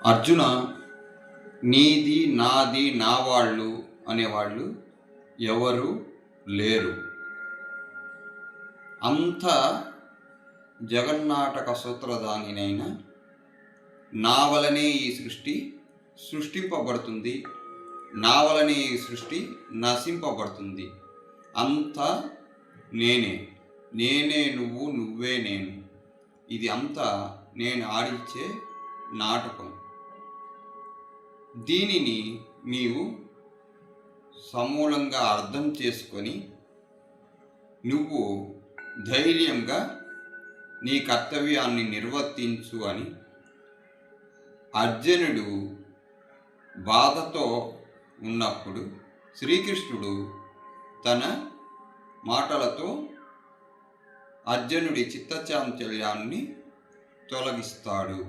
అర్జున, నీది నాది నా వాళ్ళు అనేవాళ్ళు ఎవరు లేరు. అంత జగన్నాటక సూత్రధానినైన నా వలనే ఈ సృష్టి సృష్టింపబడుతుంది, నా వలనే ఈ సృష్టి నశింపబడుతుంది. అంతా నేనే, నేనే నువ్వు, నువ్వే నేను. ఇది అంతా నేను ఆడించే నాటకం. దీనిని నీవు సమూలంగా అర్థం చేసుకొని నువ్వు ధైర్యంగా నీ కర్తవ్యాన్ని నిర్వర్తించు అని అర్జునుడు బాధతో ఉన్నప్పుడు శ్రీకృష్ణుడు తన మాటలతో అర్జునుడి చిత్తచాంచల్యాన్ని తొలగిస్తాడు.